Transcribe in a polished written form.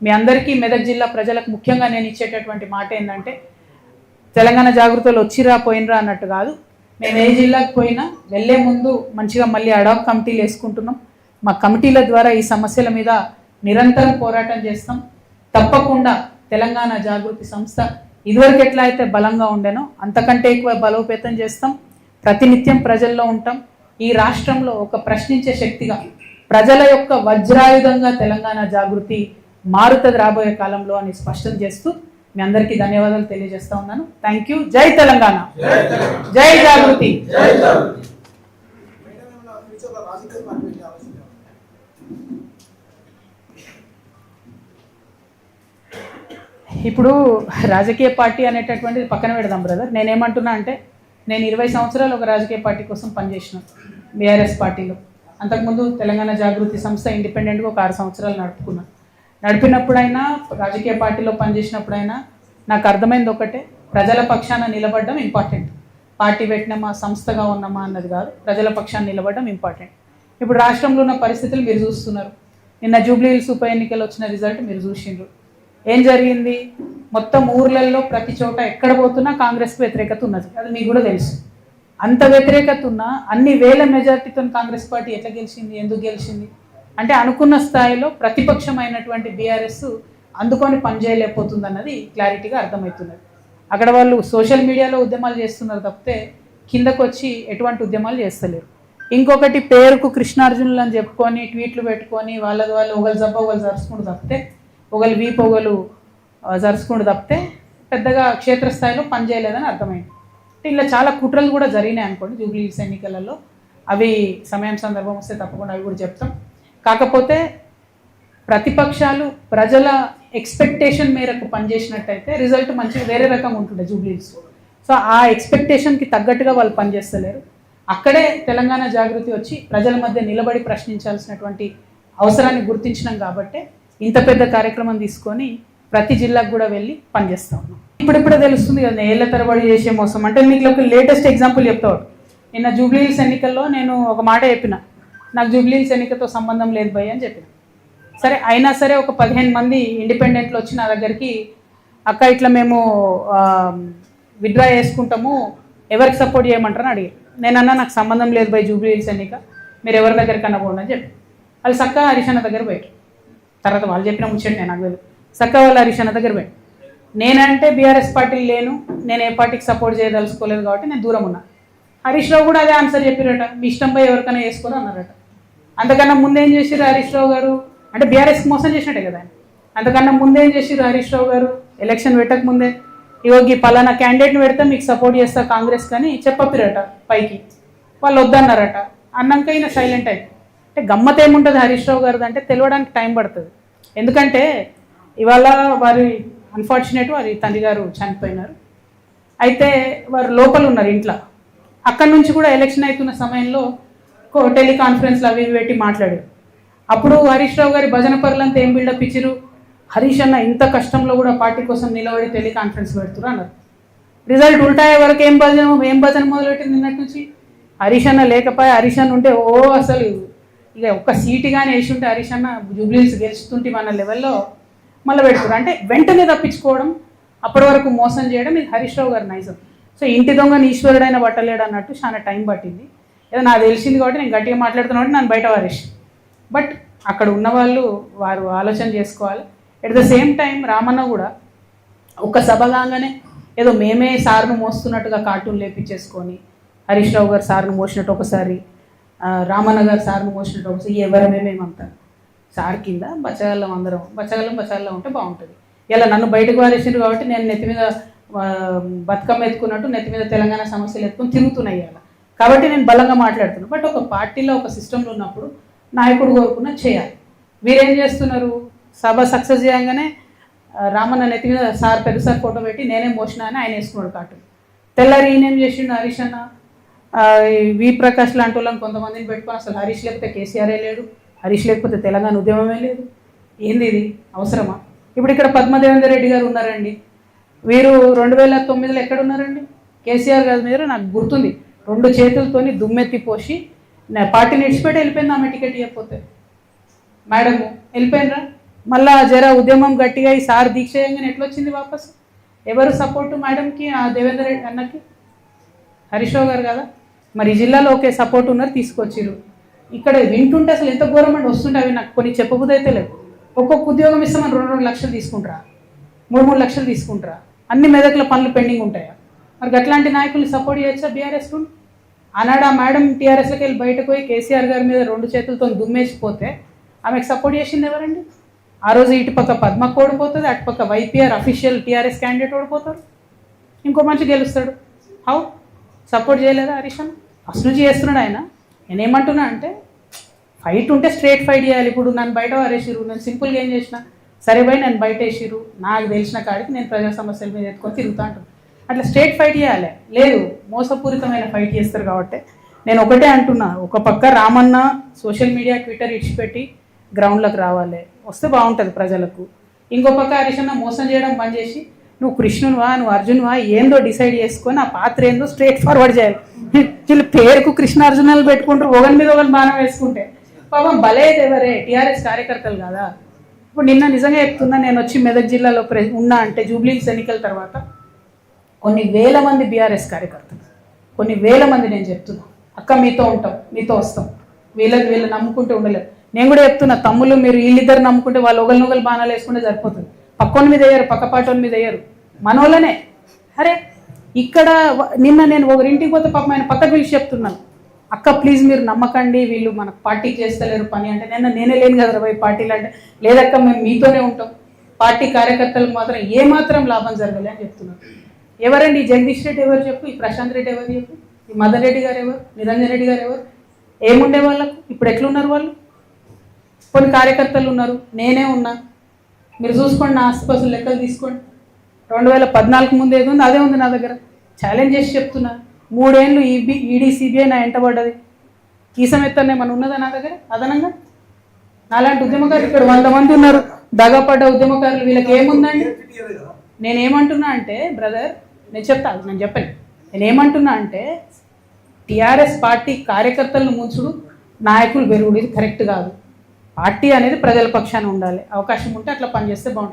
మీ అందరికీ మెదక్ జిల్లా ప్రజలకు ముఖ్యంగా నేను ఇచ్చేటటువంటి మాట ఏంటంటే, తెలంగాణ జాగృతులు వచ్చిరా పోయినరా అన్నట్టు కాదు. మేము ఏ జిల్లాకు పోయినా వెళ్ళే ముందు మంచిగా మళ్ళీ అడాక్ కమిటీలు వేసుకుంటున్నాం. మా కమిటీల ద్వారా ఈ సమస్యల మీద నిరంతరం పోరాటం చేస్తాం. తప్పకుండా తెలంగాణ జాగృతి సంస్థ ఇదివరకు ఎట్లా అయితే బలంగా ఉండేనో అంతకంటే ఎక్కువ బలోపేతం చేస్తాం. ప్రతినిత్యం ప్రజల్లో ఉంటాం. ఈ రాష్ట్రంలో ఒక ప్రశ్నించే శక్తిగా, ప్రజల యొక్క వజ్రాయుధంగా తెలంగాణ జాగృతి మారుతుంది రాబోయే కాలంలో అని స్పష్టం చేస్తూ మీ అందరికీ ధన్యవాదాలు తెలియజేస్తా ఉన్నాను. Thank you. జై తెలంగాణ, జై జాగృతి. ఇప్పుడు రాజకీయ పార్టీ అనేటటువంటిది పక్కన పెడదాం బ్రదర్. నేనేమంటున్నా అంటే, నేను 20 సంవత్సరాలు ఒక రాజకీయ పార్టీ కోసం పనిచేసిన బీఆర్ఎస్ పార్టీలో. అంతకుముందు తెలంగాణ జాగృతి సంస్థ ఇండిపెండెంట్గా ఒక 6 సంవత్సరాలు నడిపినప్పుడైనా రాజకీయ పార్టీలో పనిచేసినప్పుడైనా నాకు అర్థమైంది ఒకటే, ప్రజల పక్షాన నిలబడడం ఇంపార్టెంట్. పార్టీ పెట్టినామా, సంస్థగా ఉన్నామా అన్నది కాదు, ప్రజల పక్షాన నిలబడడం ఇంపార్టెంట్. ఇప్పుడు రాష్ట్రంలో ఉన్న పరిస్థితులు మీరు చూస్తున్నారు. నిన్న జూబ్లీహిల్స్ ఉప ఎన్నికలు వచ్చిన రిజల్ట్ మీరు చూసిండ్రు. ఏం జరిగింది? మొత్తం ఊర్లలో ప్రతి చోట ఎక్కడ పోతున్నా కాంగ్రెస్కి వ్యతిరేకత ఉన్నది. అది మీకు కూడా తెలుసు. అంత వ్యతిరేకత ఉన్నా అన్ని వేల మెజార్టీతో కాంగ్రెస్ పార్టీ ఎట్లా గెలిచింది, ఎందుకు గెలిచింది అంటే, అనుకున్న స్థాయిలో ప్రతిపక్షమైనటువంటి బీఆర్ఎస్ అందుకొని పనిచేయలేకపోతుంది అన్నది క్లారిటీగా అర్థమవుతున్నది. అక్కడ వాళ్ళు సోషల్ మీడియాలో ఉద్యమాలు చేస్తున్నారు తప్పితే కిందకు వచ్చి ఎటువంటి ఉద్యమాలు చేస్తలేరు. ఇంకొకటి, పేరుకు కృష్ణార్జునులు అని చెప్పుకొని ట్వీట్లు పెట్టుకొని వాళ్ళది వాళ్ళు ఒకళ్ళు జబ్బ ఒకళ్ళు జరుచుకుంటూ తప్పితే, ఒకళ్ళు వీపు ఒకళ్ళు జరుచుకుంటూ తప్పితే పెద్దగా క్షేత్రస్థాయిలో పనిచేయలేదని అర్థమైంది. ఇలా చాలా కుట్రలు కూడా జరిగినాయి అనుకోండి జూబ్లీహిల్స్ ఎన్నికలలో. అవి సమయం సందర్భం వస్తే తప్పకుండా అవి కూడా చెప్తాం. కాకపోతే ప్రతిపక్షాలు ప్రజల ఎక్స్పెక్టేషన్ మేరకు పనిచేసినట్టయితే రిజల్ట్ మంచిగా వేరే రకంగా ఉంటుండే జూబ్లీహిల్స్. సో ఆ ఎక్స్పెక్టేషన్కి తగ్గట్టుగా వాళ్ళు పనిచేస్తలేరు. అక్కడే తెలంగాణ జాగృతి వచ్చి ప్రజల మధ్య నిలబడి ప్రశ్నించాల్సినటువంటి అవసరాన్ని గుర్తించినాం కాబట్టి ఇంత పెద్ద కార్యక్రమం తీసుకొని ప్రతి జిల్లాకు కూడా వెళ్ళి పనిచేస్తా ఉన్నాం. ఇప్పుడిప్పుడే తెలుస్తుంది కదా ఏళ్ల తరబడి చేసే మోసం. అంటే మీకు ఒక లేటెస్ట్ ఎగ్జాంపుల్ చెప్తాడు. నిన్న జూబ్లీహిల్స్ ఎన్నికల్లో నేను ఒక మాట చెప్పిన, నాకు జూబ్లీహిల్స్ ఎన్నికతో సంబంధం లేదు భయ్ అని చెప్పిన. సరే, అయినా సరే ఒక 15 మంది ఇండిపెండెంట్లు వచ్చి నా దగ్గరికి, అక్క ఇట్లా మేము విత్డ్రా చేసుకుంటాము, ఎవరికి సపోర్ట్ చేయమంటారని అడిగారు. నేనన్నా నాకు సంబంధం లేదు భయ్ జూబ్లీహిల్స్ ఎన్నిక, మీరు ఎవరి దగ్గరికి అన్నపోండి అని చెప్పి వాళ్ళు చక్క హరీష్ అన్న దగ్గర పోయారు. తర్వాత వాళ్ళు చెప్పిన ముచ్చట నేను నాకు తెలియదు. చక్క వాళ్ళు హరీష్ అన్న దగ్గర పోయారు. నేనంటే బీఆర్ఎస్ పార్టీలు లేను, నేను ఏ పార్టీకి సపోర్ట్ చేయదలుచుకోలేదు కాబట్టి నేను దూరం ఉన్నా. హరీష్ రావు కూడా అదే ఆన్సర్ చెప్పారట, మీ ఇష్టం పోయి ఎవరికైనా వేసుకోరు అన్నారట. అంతకన్నా ముందేం చేసిర్రు హరీష్ రావు గారు అంటే బీఆర్ఎస్కి మోసం చేసినట్టే కదా ఆయన. అంతకన్నా ముందేం చేసిర్రు హరీష్ రావు గారు? ఎలక్షన్ పెట్టక ముందే ఇవోగి పలానా క్యాండిడేట్ని పెడితే మీకు సపోర్ట్ చేస్తా కాంగ్రెస్ కానీ చెప్పపిరట పైకి. వాళ్ళు వద్దన్నారట. అన్నాక ఈయన సైలెంట్ అయింది. అంటే గమ్మత్ ఏముంటుంది హరీష్ రావు గారిది అంటే తెలియడానికి టైం పడుతుంది. ఎందుకంటే ఇవాళ వారి అన్ఫార్చునేట్ వారి తండ్రి గారు చనిపోయినారు. అయితే వారు లోపల ఉన్నారు ఇంట్లో. అక్కడి నుంచి కూడా ఎలక్షన్ అవుతున్న సమయంలో టెలికాన్ఫరెన్స్లు అవి పెట్టి మాట్లాడారు. అప్పుడు హరీష్ రావు గారి భజన పరులంతా ఏం బిల్డప్ ఇచ్చిరు, హరీష్ అన్న ఇంత కష్టంలో కూడా పార్టీ కోసం నిలబడి టెలికాన్ఫరెన్స్ పెడుతున్నారు అన్నారు. రిజల్ట్ ఉల్టాయే వరకు ఏం భజన మొదలెట్టింది నిన్నటి నుంచి. హరీష్ అన్న లేకపోయా, హరీష్ అన్న ఉంటే అసలు ఇక ఒక్క సీటు కానీ వేసి ఉంటే హరీష్ అన్న జూబ్లీహిల్స్ గెలుస్తుంటే మన లెవెల్లో మళ్ళీ పెడుతున్నారు. అంటే వెంటనే తప్పించుకోవడం, అప్పటి వరకు మోసం చేయడం, ఇది హరీష్ రావు గారి నైజం. సో ఇంటి దొంగని ఈశ్వరుడైన పట్టలేడు అన్నట్టు చాలా టైం పట్టింది. ఏదో నాకు తెలిసింది కాబట్టి నేను గట్టిగా మాట్లాడుతున్నా నన్ను బయట వారేసి. బట్ అక్కడ ఉన్నవాళ్ళు వారు ఆలోచన చేసుకోవాలి. At the same time Ramanna కూడా ఒక సభ కాగానే ఏదో మేమే సార్ను మోస్తున్నట్టుగా కార్టూన్ లేపించేసుకొని, హరీష్ రావు గారు సార్ను మోసినట్టు ఒకసారి, రామన్న గారు సార్ను మోసినట్టు ఒకసారి, ఎవరమేమేమంతా సార్ కింద బచ్చగల్లం అందరం బచ్చగల్లం ఉంటే బాగుంటుంది. ఇలా నన్ను బయటకు వారేసారు కాబట్టి నేను నెత్తి మీద బతుకమ్మ ఎత్తుకున్నట్టు నెత్తి మీద తెలంగాణ సమస్యలు ఎత్తుకొని తిరుగుతున్నాయి ఇవాళ. కాబట్టి నేను బలంగా మాట్లాడుతున్నాను. బట్ ఒక పార్టీలో ఒక సిస్టంలో ఉన్నప్పుడు నాయకుడు కోరుకున్న చేయాలి. వీరేం చేస్తున్నారు? సభ సక్సెస్ చేయగానే రామన్న నెత్తి మీద సార్ పెద్ద సార్ ఫోటో పెట్టి నేనే మోసినా అని ఆయన వేసుకున్నాడు కార్టూన్. తెల్లారి ఈయనేం చేసిండు హరీష్ అన్న, వి ప్రకాష్ లాంటి వాళ్ళని కొంతమందిని పెట్టుకొని అసలు హరీష్ లేకపోతే కేసీఆరే లేడు, హరీష్ లేకపోతే తెలంగాణ ఉద్యమమే లేదు. ఏంది ఇది అవసరమా? ఇప్పుడు ఇక్కడ పద్మదేవేందర్ రెడ్డి గారు ఉన్నారండి. వీరు 2009లో ఎక్కడ ఉన్నారండి? కేసీఆర్ గారి మీద నాకు గుర్తుంది 2 చేతులతోని దుమ్మెత్తి పోసి పార్టీని ఇడిచిపెట్టి వెళ్ళిపోయింది. ఆమె టికెట్ ఇవ్వకపోతే మేడము వెళ్ళిపోయినరా? మళ్ళా జర ఉద్యమం గట్టిగా ఈ సార్ దీక్ష చేయగానే ఎట్లా వచ్చింది వాపస్? ఎవరు సపోర్టు మేడంకి, ఆ దేవేందర్ రెడ్డి అన్నకి? హరీష్ రావు గారు కదా. మరి ఈ జిల్లాలో ఒకే సపోర్ట్ ఉన్నారు, తీసుకొచ్చిర్రు. ఇక్కడ వింటుంటే అసలు ఎంత ఘోరం అండి వస్తుంటే అవి నాకు కొన్ని చెప్పబుద్ధి అయితే లేదు. ఒక్కొక్క ఉద్యోగం ఇస్తామని 2-2 లక్షలు తీసుకుంటారా, 3-3 లక్షలు తీసుకుంటారా? అన్ని మెదక్ల పనులు పెండింగ్ ఉంటాయా? మరి అట్లాంటి నాయకుల్ని సపోర్ట్ చేయొచ్చా బీఆర్ఎస్ నుండి? ఆనాడు ఆ మేడం టీఆర్ఎస్లోకి వెళ్ళి బయటకు పోయి కేసీఆర్ గారి మీద 2 చేతులతో దుమ్మేసిపోతే ఆమెకు సపోర్ట్ చేసింది ఎవరండి? ఆ రోజు ఇటుపక్క పద్మకు ఓడిపోతుంది, అటుపక్క వైపీఆర్ అఫీషియల్ టీఆర్ఎస్ క్యాండిడేట్ ఓడిపోతారు, ఇంకో మనిషి గెలుస్తాడు. హౌ? సపోర్ట్ చేయలేదా హరీష్ అన్న? ఫస్ట్ నుంచి చేస్తున్నాడు ఆయన. నేనేమంటున్నా అంటే ఫైట్ ఉంటే స్ట్రేట్ ఫైట్ చేయాలి. ఇప్పుడు నన్ను బయట వారేసిరు, నేను సింపుల్గా ఏం చేసిన, సరే భయ్ నన్ను బయట వేసిరు, నాకు తెలిసిన కాడికి నేను ప్రజా సమస్యల మీద ఎత్తుకొని తిరుగుతా అంటాను. అట్లా స్ట్రేట్ ఫైట్ చేయాలి. లేదు, మోసపూరితమైన ఫైట్ చేస్తారు. కాబట్టి నేను ఒకటే అంటున్నా, ఒక పక్క రామన్న సోషల్ మీడియా ట్విట్టర్ ఇడిచిపెట్టి గ్రౌండ్లోకి రావాలి, వస్తే బాగుంటుంది ప్రజలకు. ఇంకో పక్క హరీష్ అన్న మోసం చేయడం బంద్ చేసి నువ్వు కృష్ణునివా, నువ్వు అర్జునువా, ఏందో డిసైడ్ చేసుకొని ఆ పాత్ర ఏందో స్ట్రేట్ ఫార్వర్డ్ చేయాలి. వీళ్ళు పేరుకు కృష్ణార్జునాలు పెట్టుకుంటారు, ఒకరి మీద ఒకరు బాణం వేసుకుంటే పాపం బలేది ఎవరే? టీఆర్ఎస్ కార్యకర్తలు కదా. ఇప్పుడు నిన్న నిజంగా చెప్తున్నా, నేను వచ్చి మెదక్ జిల్లాలో ఉన్నా అంటే జూబ్లీహిల్స్ ఎన్నికల తర్వాత కొన్ని వేల మంది బీఆర్ఎస్ కార్యకర్తలు, కొన్ని వేల మంది నేను చెప్తున్నా, అక్క మీతో ఉంటాం, మీతో వస్తాం, వీళ్ళు నమ్ముకుంటే ఉండలేదు. నేను కూడా చెప్తున్నా, తమ్ముళ్ళు మీరు వీళ్ళిద్దరు నమ్ముకుంటే వాళ్ళు ఒకరినొకరు బాణాలు వేసుకుంటే సరిపోతుంది. పక్కోని మీద వేయరు, పక్కపాటోని మీద వేయరు, మనోళ్ళనే. అరే ఇక్కడ నిన్న నేను ఒకరింటికి పోతే పాపం ఆయన పక్కకు పిలిచి చెప్తున్నాను, అక్క ప్లీజ్ మీరు నమ్మకండి, వీళ్ళు మనకు పార్టీకి చేస్తలేరు పని అంటే. నేనే లేను కదా పోయి పార్టీలు అంటే, లేదక్క మేము మీతోనే ఉంటాం, పార్టీ కార్యకర్తలకు మాత్రం ఏమాత్రం లాభం జరగలే అని చెప్తున్నాను. ఎవరండి? ఈ జగదీష్ రెడ్డి ఎవరు చెప్పు, ఈ ప్రశాంత్ రెడ్డి ఎవరు చెప్పు, ఈ మదన్ రెడ్డి గారు ఎవరు, నిరంజన్ రెడ్డి గారు ఎవరు? ఏముండే వాళ్ళకు? ఇప్పుడు ఎట్లున్నారు వాళ్ళు? కొన్ని కార్యకర్తలు ఉన్నారు, నేనే ఉన్నా, మీరు చూసుకోండి, నా ఆస్తిపాసులు లెక్కలు తీసుకోండి. 2014 ముందు ఏది ఉంది అదే ఉంది నా దగ్గర. ఛాలెంజ్ చేసి చెప్తున్నా, 3 ఏళ్ళు ఈడీ సిబిఐ నా ఎంటబడ్డది, కీసం ఎత్తనే మన ఉన్నదా నా దగ్గర అదనంగా? నాలాంటి ఉద్యమకారులు ఇక్కడ 100 మంది ఉన్నారు, దగపడ్డ ఉద్యమకారులు, వీళ్ళకి ఏముందండి? నేనేమంటున్నా అంటే బ్రదర్, నేను చెప్పాను, నేనేమంటున్నా అంటే టీఆర్ఎస్ పార్టీ కార్యకర్తలను ముంచుడు, నాయకులు పెరుగుడు, ఇది కరెక్ట్ కాదు. పార్టీ అనేది ప్రజల పక్షాన ఉండాలి. అవకాశం ఉంటే అట్లా పనిచేస్తే బాగుంటుంది.